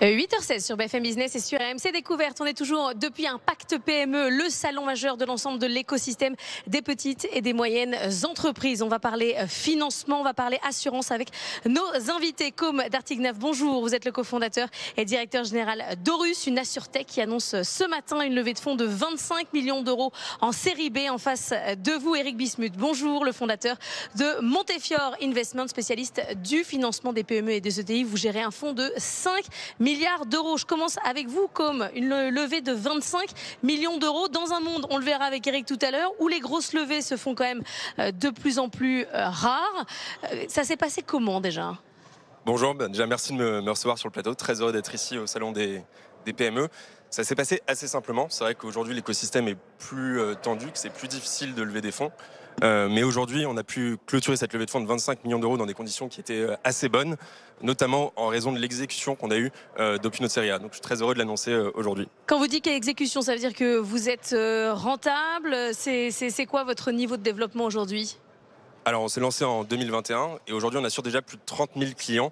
8h16 sur BFM Business et sur RMC Découverte. On est toujours depuis Impact PME, le salon majeur de l'ensemble de l'écosystème des petites et des moyennes entreprises. On va parler financement, on va parler assurance avec nos invités. Côme d'Artignaf, bonjour. Vous êtes le cofondateur et directeur général d'Orus, une assurtech qui annonce ce matin une levée de fonds de 25 millions d'euros en série B. En face de vous, Eric Bismuth, bonjour, le fondateur de Montefiore Investment, spécialiste du financement des PME et des ETI. Vous gérez un fonds de 5 milliards d'euros. Je commence avec vous, comme une levée de 25 millions d'euros dans un monde, on le verra avec Eric tout à l'heure, où les grosses levées se font quand même de plus en plus rares. Ça s'est passé comment déjà ? Bonjour, déjà merci de me recevoir sur le plateau. Très heureux d'être ici au salon des PME. Ça s'est passé assez simplement. C'est vrai qu'aujourd'hui l'écosystème est plus tendu, que c'est plus difficile de lever des fonds. Mais aujourd'hui, on a pu clôturer cette levée de fonds de 25 millions d'euros dans des conditions qui étaient assez bonnes, notamment en raison de l'exécution qu'on a eue depuis notre série A. Donc je suis très heureux de l'annoncer aujourd'hui. Quand vous dites qu'il y a exécution, ça veut dire que vous êtes rentable. C'est quoi votre niveau de développement aujourd'hui ? Alors on s'est lancé en 2021 et aujourd'hui on assure déjà plus de 30 000 clients,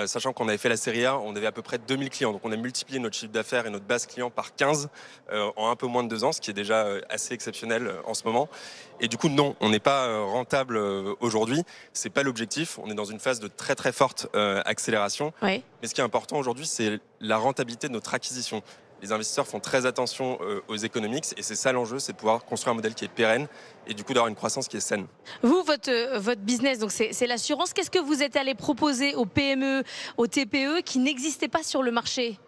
sachant qu'on avait fait la série A, on avait à peu près 2000 clients. Donc on a multiplié notre chiffre d'affaires et notre base client par 15 en un peu moins de 2 ans, ce qui est déjà assez exceptionnel en ce moment. Et du coup non, on n'est pas rentable aujourd'hui, c'est pas l'objectif. On est dans une phase de très très forte accélération. Oui. Mais ce qui est important aujourd'hui, c'est la rentabilité de notre acquisition. Les investisseurs font très attention aux économiques et c'est ça l'enjeu, c'est de pouvoir construire un modèle qui est pérenne et du coup d'avoir une croissance qui est saine. Vous, votre business, donc c'est l'assurance. Qu'est-ce que vous êtes allé proposer aux PME, aux TPE qui n'existaient pas sur le marché ?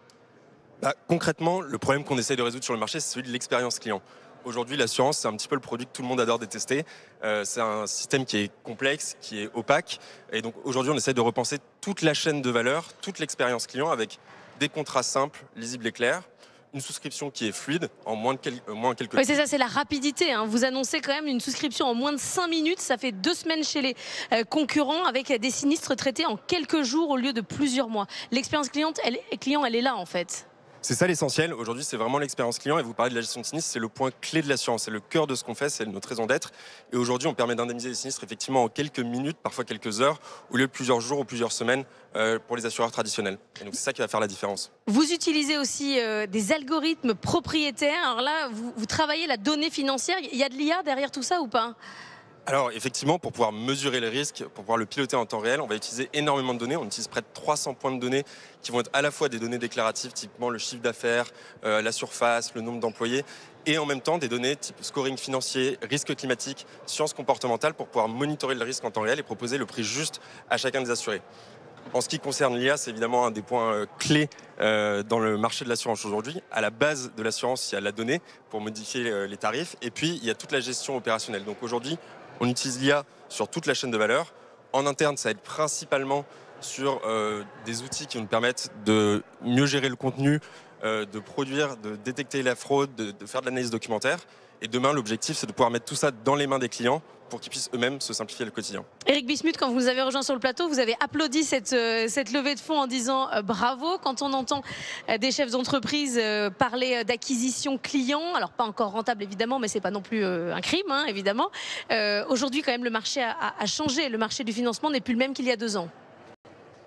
Concrètement, le problème qu'on essaye de résoudre sur le marché, c'est celui de l'expérience client. Aujourd'hui, l'assurance, c'est un petit peu le produit que tout le monde adore détester. C'est un système qui est complexe, qui est opaque. Et donc aujourd'hui, on essaie de repenser toute la chaîne de valeur, toute l'expérience client avec des contrats simples, lisibles et clairs. Une souscription qui est fluide en moins de quelques Oui, c'est ça, c'est la rapidité. Vous annoncez quand même une souscription en moins de 5 minutes. Ça fait 2 semaines chez les concurrents avec des sinistres traités en quelques jours au lieu de plusieurs mois. L'expérience client, elle est là en fait. C'est ça l'essentiel. Aujourd'hui, c'est vraiment l'expérience client. Et vous parlez de la gestion de sinistre, c'est le point clé de l'assurance. C'est le cœur de ce qu'on fait, c'est notre raison d'être. Et aujourd'hui, on permet d'indemniser les sinistres effectivement en quelques minutes, parfois quelques heures, au lieu de plusieurs jours ou plusieurs semaines pour les assureurs traditionnels. Et donc, c'est ça qui va faire la différence. Vous utilisez aussi des algorithmes propriétaires. Alors là, vous travaillez la donnée financière. Il y a de l'IA derrière tout ça ou pas ? Alors effectivement, pour pouvoir mesurer le risque, pour pouvoir le piloter en temps réel, on va utiliser énormément de données. On utilise près de 300 points de données qui vont être à la fois des données déclaratives, typiquement le chiffre d'affaires, la surface, le nombre d'employés, et en même temps des données type scoring financier, risque climatique, sciences comportementales pour pouvoir monitorer le risque en temps réel et proposer le prix juste à chacun des assurés. En ce qui concerne l'IA, c'est évidemment un des points clés dans le marché de l'assurance aujourd'hui. À la base de l'assurance, il y a la donnée pour modifier les tarifs et puis il y a toute la gestion opérationnelle. Donc aujourd'hui, on utilise l'IA sur toute la chaîne de valeur. En interne, ça aide principalement sur des outils qui nous permettent de mieux gérer le contenu, de produire, de détecter la fraude, de faire de l'analyse documentaire. Et demain, l'objectif, c'est de pouvoir mettre tout ça dans les mains des clients pour qu'ils puissent eux-mêmes se simplifier le quotidien. Eric Bismuth, quand vous nous avez rejoint sur le plateau, vous avez applaudi cette levée de fonds en disant bravo. Quand on entend des chefs d'entreprise parler d'acquisition client, alors pas encore rentable évidemment, mais c'est pas non plus un crime, évidemment. Aujourd'hui, quand même, le marché a changé. Le marché du financement n'est plus le même qu'il y a 2 ans.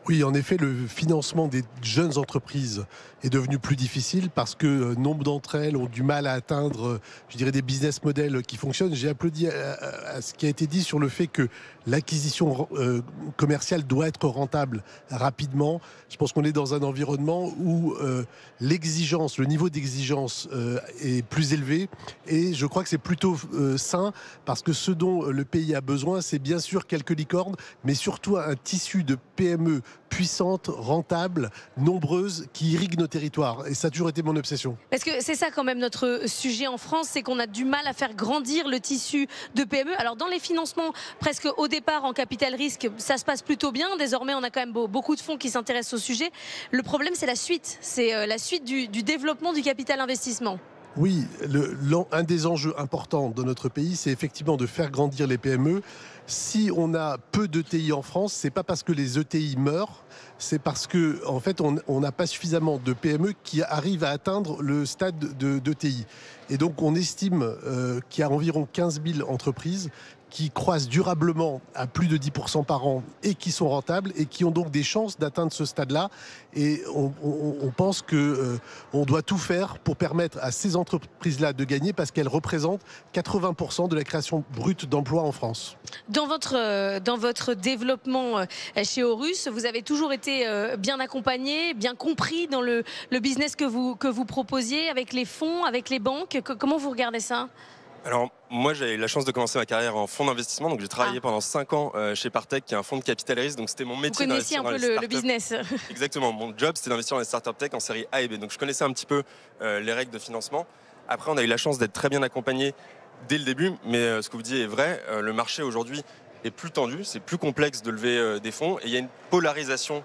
Oui, en effet, le financement des jeunes entreprises est devenu plus difficile parce que nombre d'entre elles ont du mal à atteindre, je dirais, des business models qui fonctionnent. J'ai applaudi à ce qui a été dit sur le fait que l'acquisition commerciale doit être rentable rapidement. Je pense qu'on est dans un environnement où l'exigence, le niveau d'exigence est plus élevé et je crois que c'est plutôt sain parce que ce dont le pays a besoin, c'est bien sûr quelques licornes, mais surtout un tissu de PME puissantes, rentables, nombreuses, qui irriguent nos territoires. Et ça a toujours été mon obsession. Parce que c'est ça quand même notre sujet en France, c'est qu'on a du mal à faire grandir le tissu de PME. Alors dans les financements, presque au départ en capital risque, ça se passe plutôt bien. Désormais, on a quand même beaucoup de fonds qui s'intéressent au sujet. Le problème, c'est la suite. C'est la suite du développement du capital investissement. Oui, un des enjeux importants de notre pays, c'est effectivement de faire grandir les PME. Si on a peu d'ETI en France, c'est pas parce que les ETI meurent, c'est parce que en fait on n'a pas suffisamment de PME qui arrivent à atteindre le stade d'ETI. Et donc on estime qu'il y a environ 15 000 entreprises qui croissent durablement à plus de 10% par an et qui sont rentables et qui ont donc des chances d'atteindre ce stade-là. Et on pense qu'on doit tout faire pour permettre à ces entreprises-là de gagner parce qu'elles représentent 80% de la création brute d'emplois en France. Dans votre développement chez Aurus, vous avez toujours été bien accompagné, bien compris dans le business que vous proposiez avec les fonds, avec les banques. Comment vous regardez ça ? Alors moi j'ai eu la chance de commencer ma carrière en fonds d'investissement, donc j'ai travaillé pendant 5 ans chez Partech qui est un fonds de capital risque, donc c'était mon métier. Vous connaissiez un peu le business. Exactement, mon job c'était d'investir dans les startups tech en série A et B, donc je connaissais un petit peu les règles de financement. Après on a eu la chance d'être très bien accompagné dès le début, mais ce que vous dites est vrai, le marché aujourd'hui est plus tendu, c'est plus complexe de lever des fonds et il y a une polarisation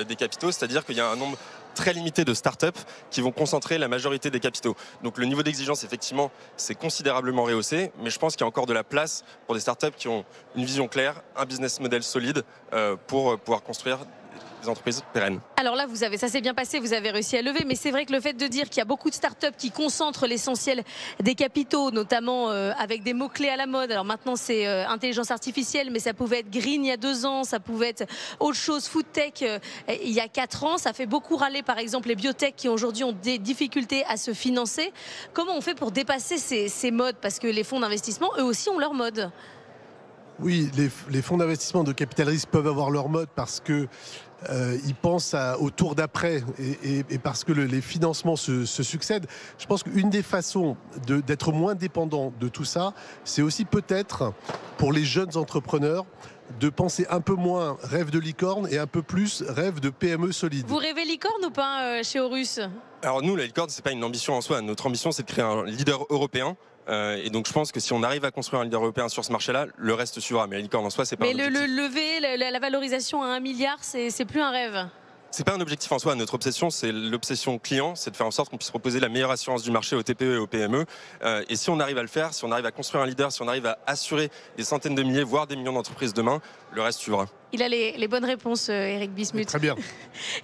des capitaux, c'est-à-dire qu'il y a un nombre très limité de startups qui vont concentrer la majorité des capitaux. Donc le niveau d'exigence, effectivement, c'est considérablement rehaussé, mais je pense qu'il y a encore de la place pour des startups qui ont une vision claire, un business model solide pour pouvoir construire des entreprises pérennes. Alors là, ça s'est bien passé, vous avez réussi à lever, mais c'est vrai que le fait de dire qu'il y a beaucoup de startups qui concentrent l'essentiel des capitaux, notamment avec des mots-clés à la mode. Alors maintenant, c'est intelligence artificielle, mais ça pouvait être green il y a 2 ans, ça pouvait être autre chose, food tech il y a 4 ans. Ça fait beaucoup râler, par exemple, les biotech qui aujourd'hui ont des difficultés à se financer. Comment on fait pour dépasser ces modes ? Parce que les fonds d'investissement, eux aussi, ont leur mode. Oui, les fonds d'investissement de capital risque peuvent avoir leur mode parce que ils pensent au tour d'après et parce que les financements se succèdent. Je pense qu'une des façons d'être moins dépendant de tout ça, c'est aussi peut-être pour les jeunes entrepreneurs de penser un peu moins rêve de licorne et un peu plus rêve de PME solide. Vous rêvez licorne ou pas chez Aurus ? Alors nous, la licorne, c'est pas une ambition en soi. Notre ambition, c'est de créer un leader européen. Et donc je pense que si on arrive à construire un leader européen sur ce marché-là, le reste suivra. Mais la licorne en soi, c'est pas un objectif. Mais le lever, la valorisation à 1 milliard, c'est plus un rêve. C'est pas un objectif en soi. Notre obsession, c'est l'obsession client, c'est de faire en sorte qu'on puisse proposer la meilleure assurance du marché aux TPE et aux PME. Et si on arrive à le faire, si on arrive à construire un leader, si on arrive à assurer des centaines de milliers, voire des millions d'entreprises demain, le reste suivra. Il a les bonnes réponses, Eric Bismuth. Très bien.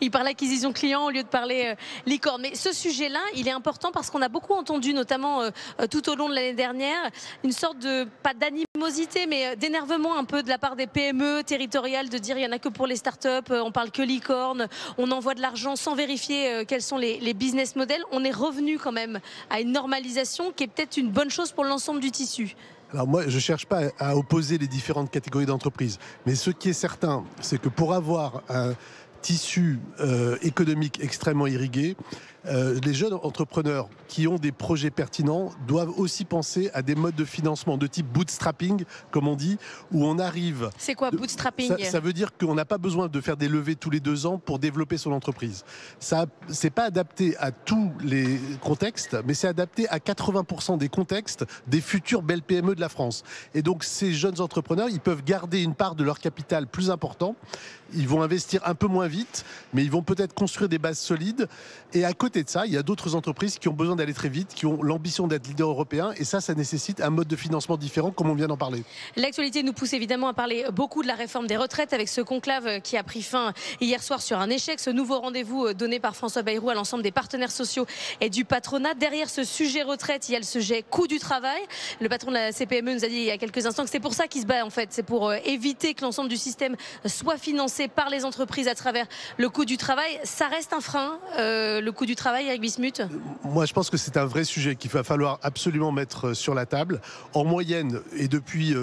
Il parle acquisition client au lieu de parler licorne. Mais ce sujet-là, il est important parce qu'on a beaucoup entendu, notamment tout au long de l'année dernière, une sorte de, pas d'animosité, mais d'énervement un peu de la part des PME territoriales, de dire il n'y en a que pour les startups, on parle que licorne, on envoie de l'argent sans vérifier quels sont les business models. On est revenu quand même à une normalisation qui est peut-être une bonne chose pour l'ensemble du tissu. Alors moi, je ne cherche pas à opposer les différentes catégories d'entreprises. Mais ce qui est certain, c'est que pour avoir un tissu économique extrêmement irrigué, les jeunes entrepreneurs qui ont des projets pertinents doivent aussi penser à des modes de financement de type bootstrapping, comme on dit, où on arrive... C'est quoi bootstrapping ? Ça veut dire qu'on n'a pas besoin de faire des levées tous les 2 ans pour développer son entreprise. Ça, c'est pas adapté à tous les contextes, mais c'est adapté à 80% des contextes des futures belles PME de la France. Et donc ces jeunes entrepreneurs, ils peuvent garder une part de leur capital plus important. Ils vont investir un peu moins vite, mais ils vont peut-être construire des bases solides. Et à côté de ça, il y a d'autres entreprises qui ont besoin d'aller très vite, qui ont l'ambition d'être leader européen. Et ça nécessite un mode de financement différent, comme on vient d'en parler. L'actualité nous pousse évidemment à parler beaucoup de la réforme des retraites avec ce conclave qui a pris fin hier soir sur un échec. Ce nouveau rendez-vous donné par François Bayrou à l'ensemble des partenaires sociaux et du patronat. Derrière ce sujet retraite, il y a le sujet coût du travail. Le patron de la CPME nous a dit il y a quelques instants que c'est pour ça qu'il se bat en fait. C'est pour éviter que l'ensemble du système soit financé par les entreprises à travers le coût du travail. Ça reste un frein, le coût du travail, Eric Bismuth ? Moi, je pense que c'est un vrai sujet qu'il va falloir absolument mettre sur la table. En moyenne, et depuis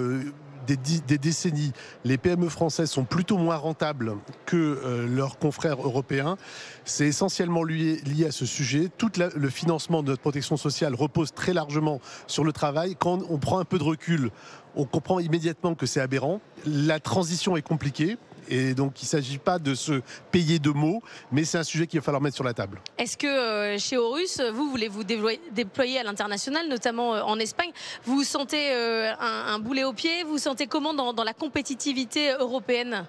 des décennies, les PME françaises sont plutôt moins rentables que leurs confrères européens. C'est essentiellement lié à ce sujet. Tout le financement de notre protection sociale repose très largement sur le travail. Quand on prend un peu de recul, on comprend immédiatement que c'est aberrant. La transition est compliquée. Et donc, il ne s'agit pas de se payer de mots, mais c'est un sujet qu'il va falloir mettre sur la table. Est-ce que chez Aurus, vous voulez vous déployer à l'international, notamment en Espagne ? Vous vous sentez un boulet au pied ? Vous vous sentez comment dans la compétitivité européenne ?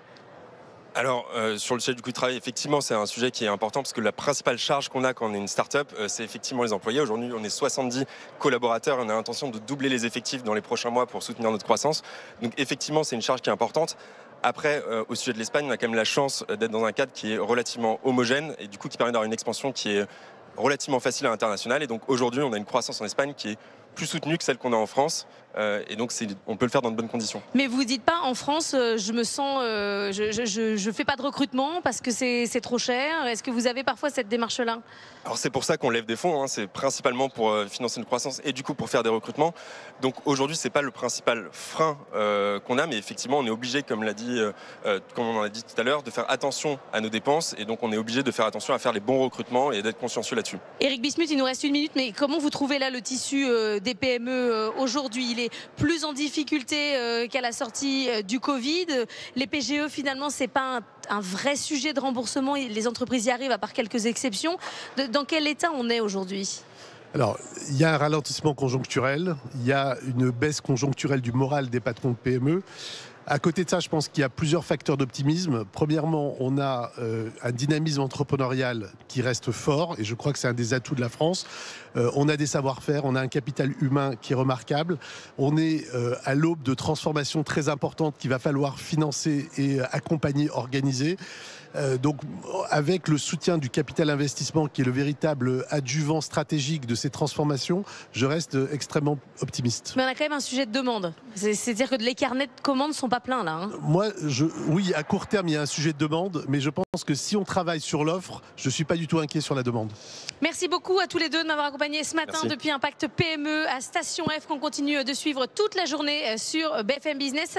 Alors, sur le sujet du coût de travail, effectivement, c'est un sujet qui est important parce que la principale charge qu'on a quand on est une start-up, c'est effectivement les employés. Aujourd'hui, on est 70 collaborateurs et on a l'intention de doubler les effectifs dans les prochains mois pour soutenir notre croissance. Donc, effectivement, c'est une charge qui est importante. Après, au sujet de l'Espagne, on a quand même la chance d'être dans un cadre qui est relativement homogène et du coup qui permet d'avoir une expansion qui est relativement facile à l'international. Et donc aujourd'hui, on a une croissance en Espagne qui est plus soutenue que celle qu'on a en France. Et donc on peut le faire dans de bonnes conditions. Mais vous dites pas en France, je me sens, je fais pas de recrutement parce que c'est trop cher. Est-ce que vous avez parfois cette démarche-là? Alors c'est pour ça qu'on lève des fonds, hein. C'est principalement pour financer une croissance et du coup pour faire des recrutements. Donc aujourd'hui c'est pas le principal frein qu'on a, mais effectivement on est obligé, comme on en a dit tout à l'heure, de faire attention à nos dépenses et donc on est obligé de faire attention à faire les bons recrutements et d'être consciencieux là-dessus. Éric Bismuth, il nous reste 1 minute, mais comment vous trouvez là le tissu des PME aujourd'hui? Il est plus en difficulté qu'à la sortie du Covid. Les PGE, finalement, c'est pas un vrai sujet de remboursement. Les entreprises y arrivent, à part quelques exceptions. Dans quel état on est aujourd'hui? Alors, il y a un ralentissement conjoncturel, il y a une baisse conjoncturelle du moral des patrons de PME. À côté de ça, je pense qu'il y a plusieurs facteurs d'optimisme. Premièrement, on a un dynamisme entrepreneurial qui reste fort, et je crois que c'est un des atouts de la France. On a des savoir-faire, on a un capital humain qui est remarquable. On est à l'aube de transformations très importantes qu'il va falloir financer et accompagner, organiser. Donc, avec le soutien du capital investissement, qui est le véritable adjuvant stratégique de ces transformations, je reste extrêmement optimiste. Mais on a quand même un sujet de demande. C'est-à-dire que les carnets de commandes ne sont pas pleins, là. Moi, oui, à court terme, il y a un sujet de demande, mais je pense que si on travaille sur l'offre, je ne suis pas du tout inquiet sur la demande. Merci beaucoup à tous les deux de m'avoir accompagné ce matin. Merci. Depuis Impact PME à Station F, qu'on continue de suivre toute la journée sur BFM Business.